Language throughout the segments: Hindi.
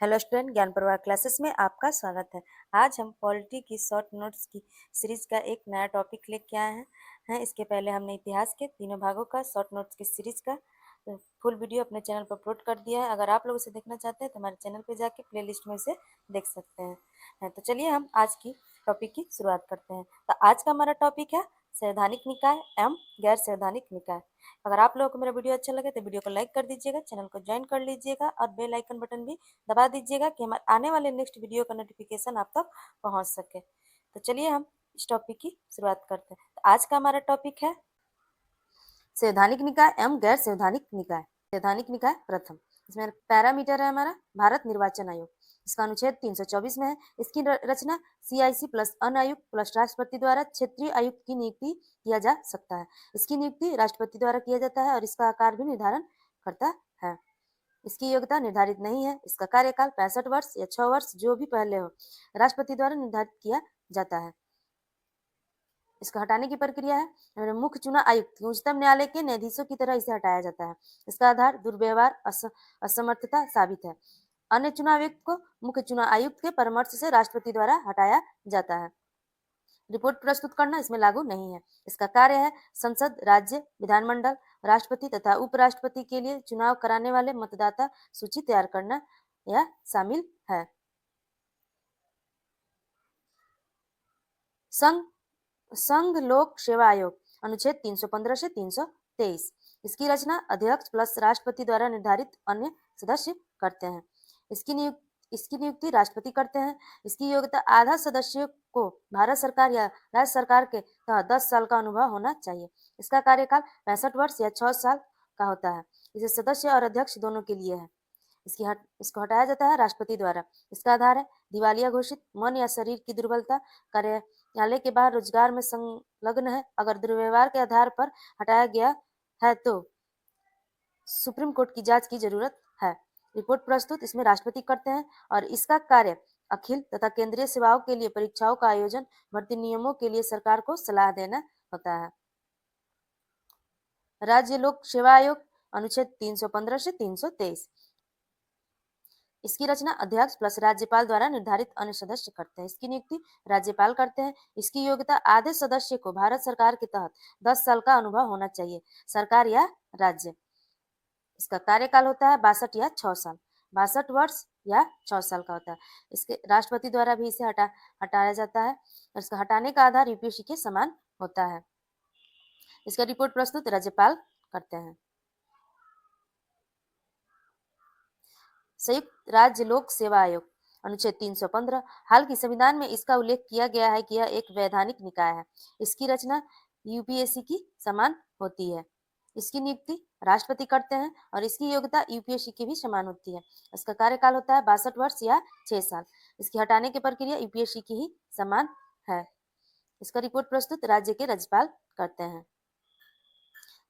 हेलो स्टूडेंट, ज्ञान प्रवाह क्लासेस में आपका स्वागत है। आज हम पॉलिटी की शॉर्ट नोट्स की सीरीज का एक नया टॉपिक लेके आए हैं। इसके पहले हमने इतिहास के तीनों भागों का शॉर्ट नोट्स की सीरीज का फुल वीडियो अपने चैनल पर अपलोड कर दिया है। अगर आप लोग इसे देखना चाहते हैं तो हमारे चैनल पर जाके प्लेलिस्ट में इसे देख सकते हैं। तो चलिए हम आज की टॉपिक की शुरुआत करते हैं। तो आज का हमारा टॉपिक है संवैधानिक निकाय एवं गैर संवैधानिक निकाय। अगर आप लोगों को मेरा वीडियो अच्छा लगे तो वीडियो को लाइक कर दीजिएगा, चैनल को ज्वाइन कर लीजिएगा और बेल आइकन बटन भी दबा दीजिएगा कि हमारे आने वाले नेक्स्ट वीडियो का नोटिफिकेशन आप तक पहुंच सके। तो चलिए हम इस टॉपिक की शुरुआत करते हैं। तो आज का हमारा टॉपिक है संवैधानिक निकाय एवं गैर संवैधानिक निकाय। संवैधानिक निकाय प्रथम, इसमें पैरामीटर है हमारा भारत निर्वाचन आयोग। इसका अनुच्छेद 324 में है। इसकी रचना CIC प्लस अन्य आयुक्त प्लस राष्ट्रपति द्वारा क्षेत्रीय आयुक्त की नियुक्ति किया जा सकता है। इसकी नियुक्ति राष्ट्रपति द्वारा किया जाता है और इसका आकार भी निर्धारण करता है। इसकी योग्यता निर्धारित नहीं है। इसका कार्यकाल 65 वर्ष या 6 वर्ष जो भी पहले हो राष्ट्रपति द्वारा निर्धारित किया जाता है। इसको हटाने की प्रक्रिया है मुख्य चुनाव आयुक्त उच्चतम न्यायालय के न्यायाधीशों की तरह इसे हटाया जाता है। इसका आधार दुर्व्यवहार असमर्थता साबित है। अन्य चुनाव आयुक्त को मुख्य चुनाव आयुक्त के परामर्श से राष्ट्रपति द्वारा हटाया जाता है। रिपोर्ट प्रस्तुत करना इसमें लागू नहीं है। इसका कार्य है संसद, राज्य, विधानमंडल, राष्ट्रपति तथा उपराष्ट्रपति के लिए चुनाव कराने वाले मतदाता सूची तैयार करना यह शामिल है। संघ लोक सेवा आयोग अनुच्छेद 315 से 323। इसकी रचना अध्यक्ष प्लस राष्ट्रपति द्वारा निर्धारित अन्य सदस्य करते हैं। इसकी नियुक्ति राष्ट्रपति करते हैं। इसकी योग्यता आधा सदस्यों को भारत सरकार या राज्य सरकार के तहत 10 साल का अनुभव होना चाहिए। इसका कार्यकाल 65 वर्ष या 6 साल का होता है। इसे सदस्य और अध्यक्ष दोनों के लिए है। इसको हटाया जाता है राष्ट्रपति द्वारा। इसका आधार है दिवालिया घोषित, मन या शरीर की दुर्बलता, कार्यालय के बाहर रोजगार में संलग्न है। अगर दुर्व्यवहार के आधार पर हटाया गया है तो सुप्रीम कोर्ट की जांच की जरूरत है। रिपोर्ट प्रस्तुत इसमें राष्ट्रपति करते हैं और इसका कार्य अखिल तथा केंद्रीय सेवाओं के लिए परीक्षाओं का आयोजन, भर्ती नियमों के लिए सरकार को सलाह देना होता है। राज्य लोक सेवा आयोग अनुच्छेद 315 से 323। इसकी रचना अध्यक्ष प्लस राज्यपाल द्वारा निर्धारित अन्य सदस्य करते हैं। इसकी नियुक्ति राज्यपाल करते हैं। इसकी योग्यता आधे सदस्य को भारत सरकार के तहत 10 साल का अनुभव होना चाहिए, सरकार या राज्य। इसका कार्यकाल होता है 62 या 6 साल, 62 वर्ष या 6 साल का होता है। इसके राष्ट्रपति द्वारा भी इसे हटाया जाता है और इसका हटाने का आधार UPSC के समान होता है। इसका रिपोर्ट प्रस्तुत राज्यपाल करते हैं। संयुक्त राज्य लोक सेवा आयोग अनुच्छेद 315। हाल की संविधान में इसका उल्लेख किया गया है कि यह एक वैधानिक निकाय है। इसकी रचना UPSC की समान होती है। इसकी नियुक्ति राष्ट्रपति करते हैं और इसकी योग्यता UPSC की भी समान होती है। इसका कार्यकाल होता है 62 वर्ष या 6 साल। इसकी हटाने की प्रक्रिया UPSC की ही समान है। इसका रिपोर्ट प्रस्तुत राज्य के राज्यपाल करते हैं।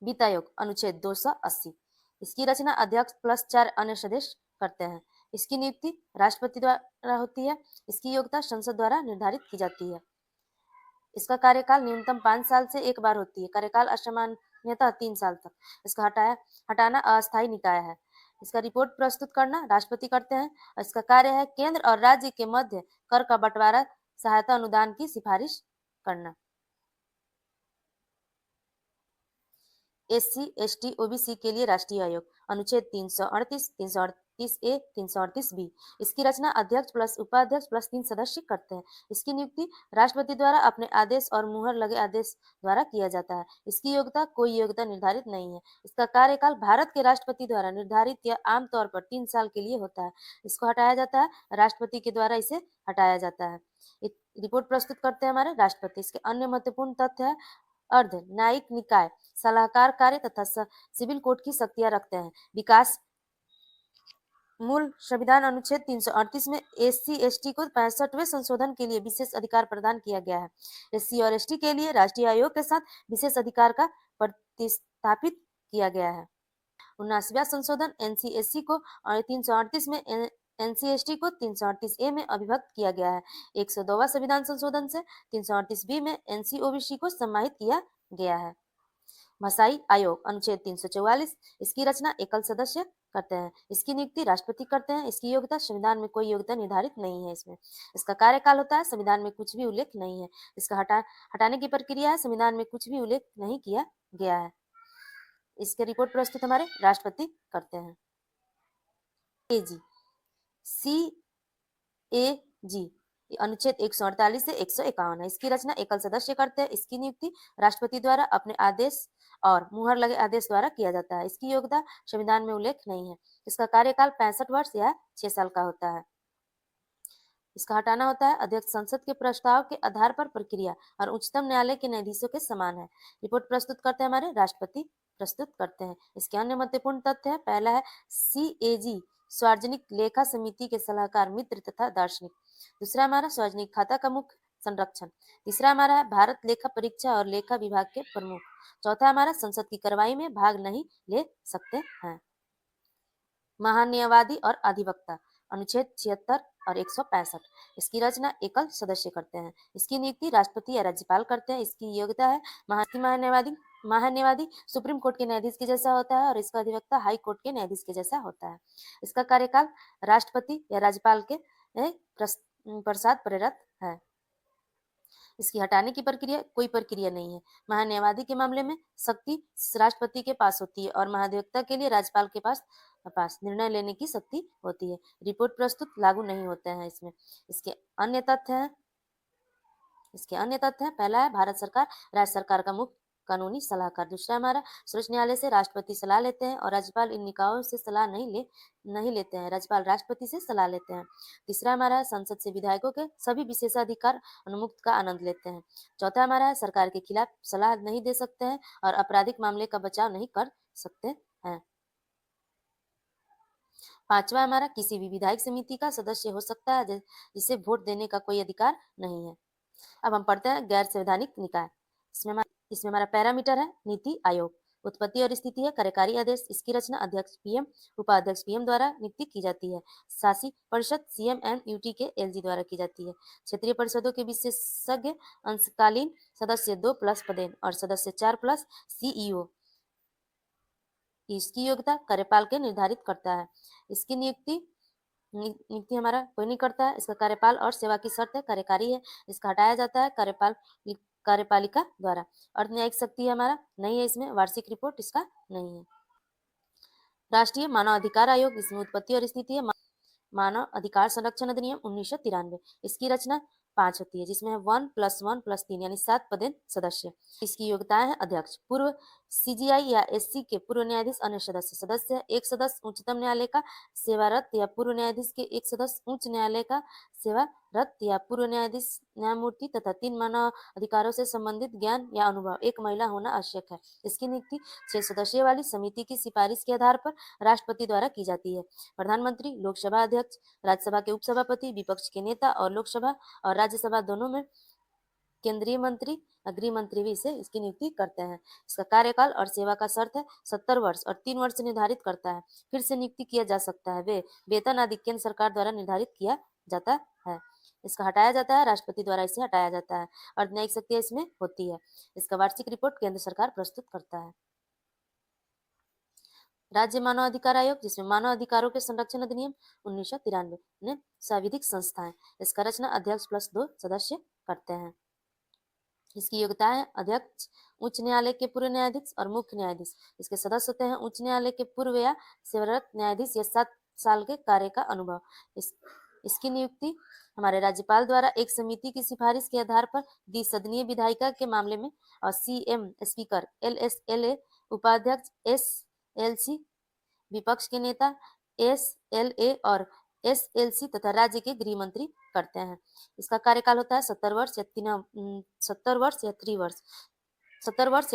वित्त आयोग अनुच्छेद 280। इसकी रचना अध्यक्ष प्लस 4 अन्य सदस्य करते हैं। इसकी नियुक्ति राष्ट्रपति द्वारा होती है। इसकी योग्यता संसद द्वारा निर्धारित की जाती है। इसका कार्यकाल न्यूनतम 5 साल से एक बार होती है। कार्यकाल असामान्यतः 3 साल तक। इसका हटाना अस्थायी निकाय है। इसका रिपोर्ट प्रस्तुत करना राष्ट्रपति करते हैं। इसका कार्य है केंद्र और राज्य के मध्य कर का बंटवारा, सहायता अनुदान की सिफारिश करना। SC, ST, OBC के लिए राष्ट्रीय आयोग अनुच्छेद 338, 338A, 338B। इसकी रचना अध्यक्ष प्लस उपाध्यक्ष प्लस 3 सदस्य करते हैं। इसकी नियुक्ति राष्ट्रपति द्वारा अपने आदेश और मुहर लगे आदेश द्वारा किया जाता है। इसकी योग्यता कोई योग्यता निर्धारित नहीं है। इसका कार्यकाल भारत के राष्ट्रपति द्वारा निर्धारित या आमतौर पर 3 साल के लिए होता है। इसको हटाया जाता है राष्ट्रपति के द्वारा, इसे हटाया जाता है। रिपोर्ट प्रस्तुत करते हैं हमारे राष्ट्रपति। इसके अन्य महत्वपूर्ण तथ्य है अर्ध न्यायिक निकाय सलाहकार कार्य तथा सिविल कोर्ट की शक्तियां रखते हैं। विकास मूल संविधान अनुच्छेद 338 में SC, ST को 65वें संशोधन के लिए विशेष अधिकार प्रदान किया गया है। SC और ST के लिए राष्ट्रीय आयोग के साथ विशेष अधिकार का प्रतिस्थापित किया गया है। 79वां संशोधन NC-SC को 338 में NC-ST को 338A में अभिभक्त किया गया है। 102वां संविधान संशोधन से 338B में NC-OBC को सम्मानित किया गया है। भाषाई आयोग अनुच्छेद 344, इसकी रचना एकल सदस्य करते हैं। इसकी नियुक्ति राष्ट्रपति करते हैं। इसकी योग्यता, संविधान में कोई योग्यता निर्धारित नहीं है इसमें। इसका कार्यकाल होता है, संविधान में कुछ भी उल्लेख नहीं है। इसका हटाने की प्रक्रिया है, संविधान में कुछ भी उल्लेख नहीं किया गया है। इसके रिपोर्ट प्रस्तुत हमारे राष्ट्रपति करते हैं। एजी, सी ए जी अनुच्छेद 148 से 151 है। इसकी रचना एकल सदस्य करते हैं। इसकी नियुक्ति राष्ट्रपति द्वारा अपने आदेश और मुहर लगे आदेश द्वारा किया जाता है। इसकी योग्यता, संविधान में उल्लेख नहीं है। इसका कार्यकाल 65 वर्ष या 6 साल का होता है। इसका हटाना होता है, अध्यक्ष संसद के प्रस्ताव के आधार पर प्रक्रिया और उच्चतम न्यायालय के न्यायाधीशों के समान है। रिपोर्ट प्रस्तुत करते हैं हमारे राष्ट्रपति प्रस्तुत करते हैं। इसके अन्य महत्वपूर्ण तथ्य है, पहला है CAG सार्वजनिक लेखा समिति के सलाहकार, मित्र तथा दार्शनिक। दूसरा हमारा सार्वजनिक खाता का मुख्य संरक्षण। तीसरा हमारा है भारत लेखा परीक्षा और लेखा विभाग के प्रमुख। चौथा हमारा संसद की कार्रवाई में भाग नहीं ले सकते हैं। महान्यायवादी और अधिवक्ता अनुच्छेद 76 और 165। इसकी रचना एकल सदस्य करते हैं। इसकी नियुक्ति राष्ट्रपति या राज्यपाल करते हैं। इसकी योग्यता है, महान्यायवादी सुप्रीम कोर्ट के न्यायाधीश के जैसा होता है और इसका अधिवक्ता हाई कोर्ट के न्यायाधीश के जैसा होता है। इसका कार्यकाल राष्ट्रपति या राज्यपाल के प्रसाद प्रेरित है। इसकी हटाने की प्रक्रिया, कोई प्रक्रिया नहीं है। महान्यायवादी के मामले में शक्ति राष्ट्रपति के पास होती है और महाधिवक्ता के लिए राज्यपाल के पास निर्णय लेने की शक्ति होती है। रिपोर्ट प्रस्तुत लागू नहीं होते हैं इसमें। इसके अन्य तथ्य हैं, पहला है भारत सरकार राज्य सरकार का मुख्य कानूनी सलाहकार। दूसरा हमारा सर्वोच्च न्यायालय से राष्ट्रपति सलाह लेते हैं और राज्यपाल इन निकायों से सलाह नहीं लेते हैं। राज्यपाल राष्ट्रपति से सलाह लेते हैं। तीसरा हमारा है संसद से विधायकों के सभी विशेषाधिकार अनुमुक्त का आनंद लेते हैं। चौथा हमारा है सरकार के खिलाफ सलाह नहीं दे सकते हैं और आपराधिक मामले का बचाव नहीं कर सकते हैं। पांचवा हमारा किसी भी विधायक समिति का सदस्य हो सकता है जिसे वोट देने का कोई अधिकार नहीं है। अब हम पढ़ते हैं गैर संवैधानिक निकाय। इसमें हमारा पैरामीटर है नीति आयोग। उत्पत्ति और स्थिति है कार्यकारी आदेश। इसकी रचना अध्यक्ष पीएम, उपाध्यक्ष पीएम द्वारा नियुक्ति की जाती है। शासी परिषद CM and UT के LG द्वारा की जाती है। क्षेत्रीय परिषदों के विशेषज्ञ अंशकालीन सदस्य 2+ पदेन और सदस्य 4+ CEO। इसकी योग्यता कार्यपाल के निर्धारित करता है। इसकी नियुक्ति हमारा कोई नहीं करता है। इसका कार्यपाल और सेवा की शर्त है कार्यकारी है। इसका हटाया जाता है कार्यपालिका द्वारा। अर्ध न्यायिक शक्ति हमारा नहीं है इसमें। वार्षिक रिपोर्ट इसका नहीं है। राष्ट्रीय मानव अधिकार आयोग, इसमें उत्पत्ति और स्थिति है मानव अधिकार संरक्षण अधिनियम 1993। इसकी रचना 5 होती है, जिसमें 1+1+3 यानी 7 पदेन सदस्य। इसकी योग्यताएं हैं अध्यक्ष, पूर्व CGI या SC के पूर्व न्यायाधीश, अन्य सदस्य, एक सदस्य उच्चतम न्यायालय का सेवारत या पूर्व न्यायाधीश के एक सदस्य उच्च न्यायालय का सेवारत या पूर्व न्यायाधीश न्यायमूर्ति तथा 3 मानव अधिकारों से संबंधित ज्ञान या अनुभव, एक महिला होना आवश्यक है। इसकी नियुक्ति 6 सदस्यों वाली समिति की सिफारिश के आधार पर राष्ट्रपति द्वारा की जाती है। प्रधानमंत्री, लोकसभा अध्यक्ष, राज्यसभा के उपसभापति, विपक्ष के नेता और लोकसभा और राज्यसभा दोनों में केंद्रीय मंत्री, गृह मंत्री भी इसकी नियुक्ति करते हैं। इसका कार्यकाल और सेवा का शर्त है 70 वर्ष और 3 वर्ष निर्धारित करता है। फिर से नियुक्ति किया जा सकता है। वे वेतन आदि केंद्र सरकार द्वारा निर्धारित किया जाता है। इसका हटाया जाता है, राष्ट्रपति द्वारा इसे हटाया जाता है। और न्यायिक शक्ति इसमें होती है। इसका वार्षिक रिपोर्ट केंद्र सरकार प्रस्तुत करता है। राज्य मानव अधिकार आयोग, जिसमें मानव अधिकारों के संरक्षण अधिनियम 1993 ने संविधिक संस्थाएं। इसका रचना अध्यक्ष +2 सदस्य करते हैं। इसकी योग्यताएं अध्यक्ष, उच्च न्यायालय के पूर्व न्यायाधीश और मुख्य न्यायाधीश। इसके सदस्य होते हैं उच्च न्यायालय के पूर्व या सेवारत न्यायाधीश या 7 साल के कार्य का अनुभव। इसकी नियुक्ति हमारे राज्यपाल द्वारा एक समिति की सिफारिश के आधार पर द्विसदनीय विधायिका के मामले में और CM स्पीकर, LSLA उपाध्यक्ष, SLC विपक्ष के नेता, SLA और SLC तथा राज्य के गृह मंत्री करते हैं। इसका कार्यकाल होता है 70 वर्ष या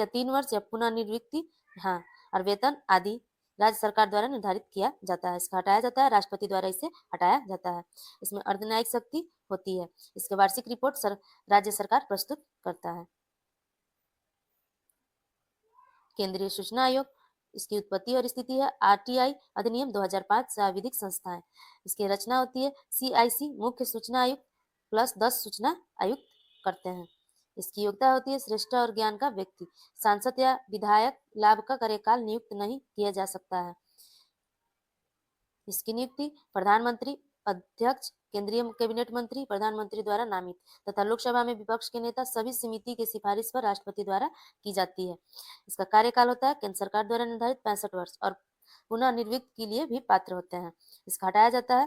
3 वर्ष या पुनः नियुक्ति, हाँ, और वेतन आदि राज्य सरकार द्वारा निर्धारित किया जाता है। इसका हटाया जाता है, राष्ट्रपति द्वारा इसे हटाया जाता है। इसमें अर्धन्यायिक शक्ति होती है। इसके वार्षिक रिपोर्ट राज्य सरकार प्रस्तुत करता है। केंद्रीय सूचना आयोग, इसकी उत्पत्ति और स्थिति है RTI अधिनियम 2005 संविधिक संस्थाएं। इसकी रचना होती है CIC मुख्य सूचना आयुक्त +10 सूचना आयुक्त करते हैं। इसकी योग्यता होती है श्रेष्ठ और ज्ञान का व्यक्ति। सांसद या विधायक लाभ का कार्यकाल नियुक्त नहीं किया जा सकता है। इसकी नियुक्ति प्रधानमंत्री, अध्यक्ष, केंद्रीय कैबिनेट मंत्री, प्रधानमंत्री द्वारा नामित तथा लोकसभा में विपक्ष के नेता सभी समिति की सिफारिश पर राष्ट्रपति द्वारा की जाती है। इसका कार्यकाल होता है केंद्र सरकार द्वारा निर्धारित 65 वर्ष और पुनः निर्वित के लिए भी पात्र होते हैं। इसका हटाया जाता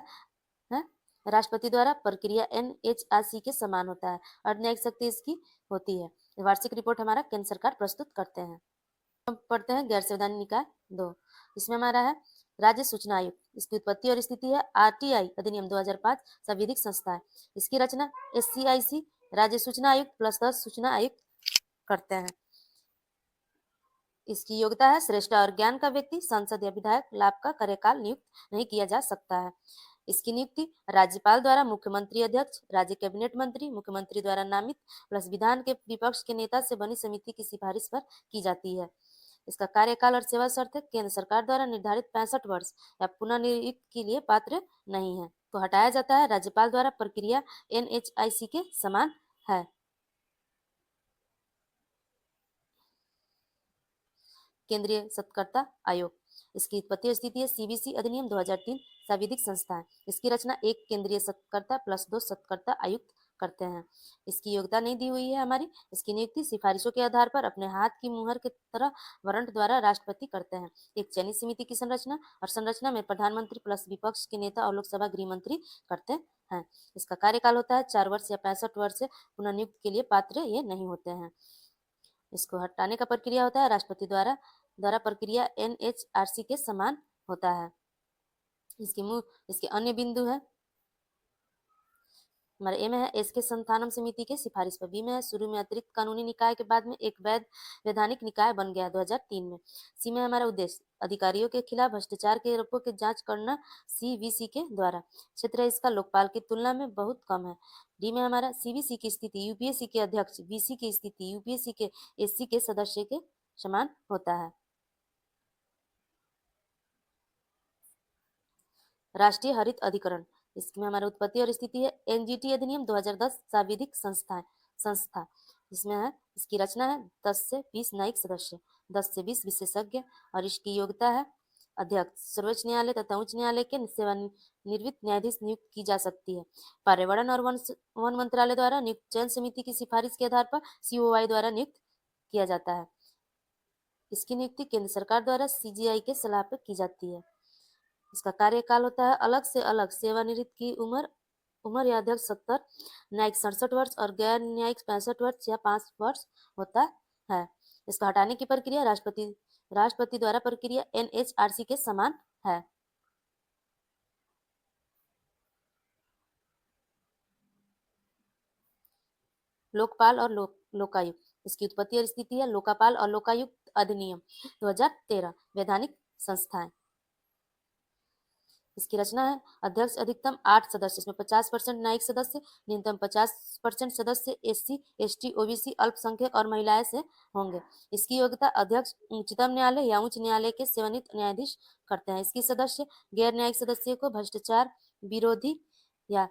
है राष्ट्रपति द्वारा प्रक्रिया NHRC के समान होता है। अर्धन्यायिक शक्ति इसकी होती है। वार्षिक रिपोर्ट हमारा केंद्र सरकार प्रस्तुत करते हैं। हम पढ़ते हैं गैर संवैधानिक निकाय 2। इसमें हमारा है राज्य सूचना आयोग। इसकी उत्पत्ति और स्थिति है RTI अधिनियम 2005 संविधिक संस्था है। इसकी रचना SCIC राज्य सूचना आयुक्त प्लस 10 सूचना आयुक्त करते हैं। इसकी योग्यता है श्रेष्ठ और ज्ञान का व्यक्ति, सांसद या विधायक लाभ का कार्यकाल नियुक्त नहीं किया जा सकता है। इसकी नियुक्ति राज्यपाल द्वारा मुख्यमंत्री अध्यक्ष, राज्य कैबिनेट मंत्री, मुख्यमंत्री द्वारा नामित प्लस विधान के विपक्ष के नेता से बनी समिति की सिफारिश पर की जाती है। इसका कार्यकाल और सेवा शर्त है केंद्र सरकार द्वारा निर्धारित 65 वर्ष या पुनः नियुक्त के लिए पात्र नहीं है। तो हटाया जाता है राज्यपाल द्वारा प्रक्रिया NHIC के समान है। केंद्रीय सत्कर्ता आयोग। इसकी उत्पत्ति स्थिति है CBC अधिनियम 2003 संविधिक संस्था है। इसकी रचना एक केंद्रीय सत्कर्ता प्लस 2 सत्कर्ता आयुक्त करते हैं। इसकी योग्यता नहीं दी हुई है हमारी। इसकी नियुक्ति सिफारिशों के आधार पर अपने हाथ की मुहर की तरह वारंट द्वारा राष्ट्रपति करते हैं। एक चयनित समिति की संरचना और संरचना में प्रधानमंत्री प्लस विपक्ष के नेता और लोकसभा गृह मंत्री करते हैं। इसका कार्यकाल होता है 4 वर्ष या 65 वर्ष से पुनः नियुक्त के लिए पात्र ये नहीं होते हैं। इसको हटाने का प्रक्रिया होता है राष्ट्रपति द्वारा प्रक्रिया NHRC के समान होता है। इसके अन्य बिंदु है हमारे ए में है एस के संस्थानम समिति के सिफारिश पर। बी में है शुरू में अतिरिक्त कानूनी निकाय के बाद में एक वैधानिक निकाय बन गया 2003 में। सी में हमारा उद्देश्य अधिकारियों के खिलाफ भ्रष्टाचार के आरोपों की जांच करना CVC के द्वारा। क्षेत्र इसका लोकपाल की तुलना में बहुत कम है। डी में हमारा CVC की स्थिति UPSC के अध्यक्ष, VC की स्थिति UPSC के SC के सदस्य के समान होता है। राष्ट्रीय हरित अधिकरण। इसमें हमारा उत्पत्ति और स्थिति है NGT अधिनियम 2010 सांविधिक संस्था। इसमें है इसकी रचना है 10 से 20 न्यायिक सदस्य, 10 से 20 विशेषज्ञ और इसकी योग्यता है अध्यक्ष, सर्वोच्च न्यायालय तथा उच्च न्यायालय के सेवानिवृत्त न्यायाधीश नियुक्त की जा सकती है। पर्यावरण और वन मंत्रालय द्वारा नियुक्त चयन समिति की सिफारिश के आधार पर COI द्वारा नियुक्त किया जाता है। इसकी नियुक्ति केंद्र सरकार द्वारा CGI के सलाह पर की जाती है। इसका कार्यकाल होता है अलग से अलग सेवानिवृत्त की उम्र या अध्यक्ष 70, न्यायिक 67 वर्ष और गैर न्यायिक 65 वर्ष या 5 वर्ष होता है। इसका हटाने की प्रक्रिया राष्ट्रपति द्वारा प्रक्रिया NHRC के समान है। लोकपाल और लोकायुक्त। इसकी उत्पत्ति और स्थिति है लोकपाल और लोकायुक्त अधिनियम 2013 वैधानिक संस्थाएं। इसकी रचना है अध्यक्ष अधिकतम 8 सदस्य, इसमें 50% न्यायिक सदस्य, न्यूनतम 50% सदस्य SC, ST, OBC, अल्पसंख्यक और महिलाएं से होंगे। इसकी योग्यता अध्यक्ष उच्चतम न्यायालय या उच्च न्यायालय के सेवानिवृत्त न्यायाधीश करते हैं। इसकी सदस्य गैर न्यायिक सदस्य को भ्रष्टाचार विरोधी या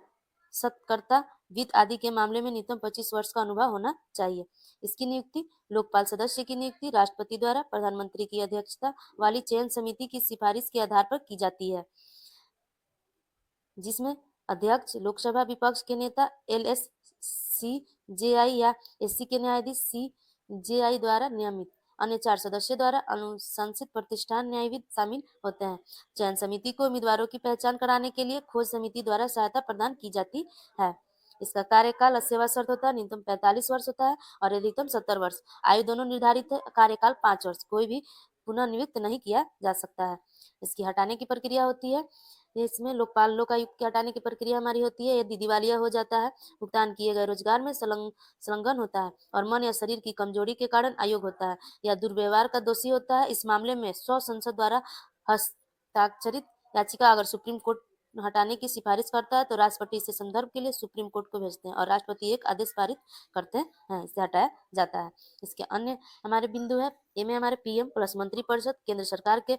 सत्कर्ता वित्त आदि के मामले में न्यूनतम 25 वर्ष का अनुभव होना चाहिए। इसकी नियुक्ति लोकपाल सदस्य की नियुक्ति राष्ट्रपति द्वारा प्रधानमंत्री की अध्यक्षता वाली चयन समिति की सिफारिश के आधार पर की जाती है, जिसमें अध्यक्ष लोकसभा विपक्ष के नेता LSCJI या SC के न्यायाधीश CJI द्वारा नियमित अन्य 4 सदस्य द्वारा अनुशंसित प्रतिष्ठान न्यायविद शामिल होते हैं। चयन समिति को उम्मीदवारों की पहचान कराने के लिए खोज समिति द्वारा सहायता प्रदान की जाती है। इसका कार्यकाल और सेवा शर्त होता है न्यूनतम 45 वर्ष होता है और अधिकतम 70 वर्ष। आयु दोनों निर्धारित है। कार्यकाल 5 वर्ष। कोई भी पुनः नियुक्त नहीं किया जा सकता है। इसकी हटाने की प्रक्रिया होती है इसमें लोकपाल लोकायुक्त के हटाने की प्रक्रिया हमारी होती है यदि दिवालिया हो जाता है, भुगतान किए गए रोजगार में संलग्न होता है और मन या शरीर की कमजोरी के कारण अयोग्य होता है या दुर्व्यवहार का दोषी होता है। इस मामले में संसद द्वारा हस्ताक्षरित याचिका अगर सुप्रीम कोर्ट हटाने की सिफारिश करता है तो राष्ट्रपति इसे संदर्भ के लिए सुप्रीम कोर्ट को भेजते हैं और राष्ट्रपति एक आदेश पारित करते हैं, इसे हटाया जाता है। इसके अन्य हमारे बिंदु है ए में हमारे PM प्लस मंत्रिपरिषद केंद्र सरकार के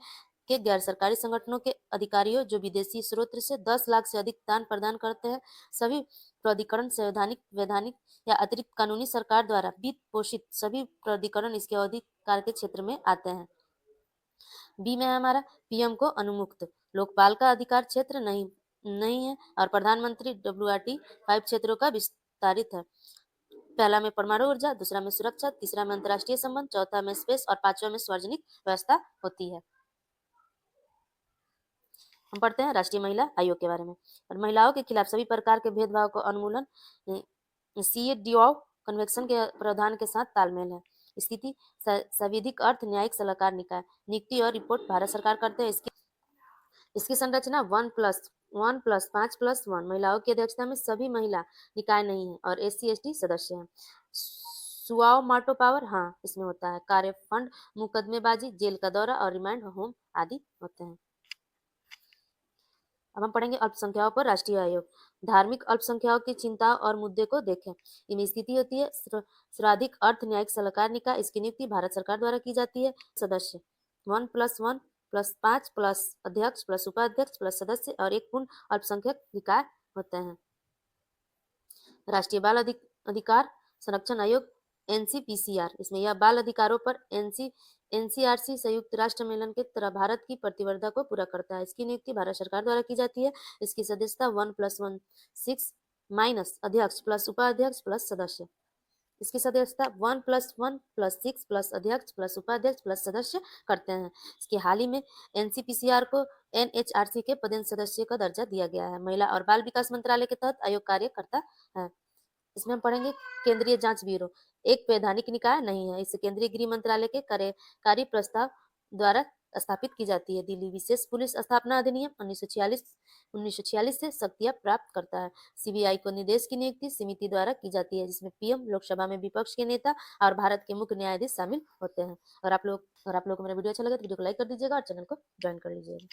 के गैर सरकारी संगठनों के अधिकारियों जो विदेशी स्रोत से 10 लाख से अधिक दान प्रदान करते हैं। सभी प्राधिकरण संवैधानिक, वैधानिक या अतिरिक्त कानूनी सरकार द्वारा वित्त पोषित सभी प्राधिकरण इसके अधिकार के क्षेत्र में आते हैं। बी में है हमारा पीएम को अनुमुक्त, लोकपाल का अधिकार क्षेत्र नहीं है और प्रधानमंत्री WRT 5 क्षेत्रों का विस्तारित है। पहला में परमाणु ऊर्जा, दूसरा में सुरक्षा, तीसरा में अंतर्राष्ट्रीय संबंध, चौथा में स्पेस और पांचवा में सार्वजनिक व्यवस्था होती है। हम पढ़ते हैं राष्ट्रीय महिला आयोग के बारे में। और महिलाओं के खिलाफ सभी प्रकार के भेदभाव को उन्मूलन CEDAW कन्वेंशन के प्रावधान के साथ तालमेल है। स्थिति संविधिक अर्थ न्यायिक सलाहकार निकाय, नियुक्ति और रिपोर्ट भारत सरकार करते हैं। इसकी संरचना 1+1+5+1 महिलाओं की अध्यक्षता में सभी महिला निकाय नहीं है और SC/ST सदस्य हैं। सुआओ माटो पावर, हाँ इसमें होता है। कार्य फंड, मुकदमेबाजी, जेल का दौरा और रिमांड होम आदि होते हैं। अब हम पढ़ेंगे अल्पसंख्याकों पर राष्ट्रीय आयोग। धार्मिक अल्पसंख्याकों की चिंताओं और मुद्दे को देखें। इनमें स्थिति होती है सर्वाधिक अर्थ न्यायिक सलाहकार निकाय, इसकी नियुक्ति भारत सरकार द्वारा की जाती है। सदस्य 1+1+5 प्लस अध्यक्ष प्लस उपाध्यक्ष प्लस सदस्य और एक पूर्ण अल्पसंख्यक निकाय होते हैं। राष्ट्रीय बाल अधिकार संरक्षण आयोग NCPCR, इसमें यह बाल अधिकारों पर NCRC संयुक्त राष्ट्र सम्मेलन के तरह भारत की प्रतिबद्धता को पूरा करता है। इसकी नियुक्ति भारत सरकार द्वारा की जाती है। इसकी सदस्यता 1+1+6 माइनस अध्यक्ष प्लस उपाध्यक्ष प्लस सदस्य। इसकी सदस्यता 1+1+6 प्लस अध्यक्ष प्लस उपाध्यक्ष प्लस सदस्य करते हैं। इसके हाल ही में NCPCR को NHRC के पदेन सदस्य का दर्जा दिया गया है। महिला और बाल विकास मंत्रालय के तहत आयोग कार्य करता है। इसमें हम पढ़ेंगे केंद्रीय जांच ब्यूरो, एक वैधानिक निकाय नहीं है। इसे केंद्रीय गृह मंत्रालय के कार्यकारी प्रस्ताव द्वारा स्थापित की जाती है। दिल्ली विशेष पुलिस स्थापना अधिनियम 1946 से शक्तियां प्राप्त करता है। CBI को निर्देश की नियुक्ति समिति द्वारा की जाती है, जिसमें PM, लोकसभा में विपक्ष के नेता और भारत के मुख्य न्यायाधीश शामिल होते हैं। और आप लोग को मेरा वीडियो अच्छा लगा तो वीडियो को लाइक कर दीजिएगा और चैनल को ज्वाइन कर लीजिएगा।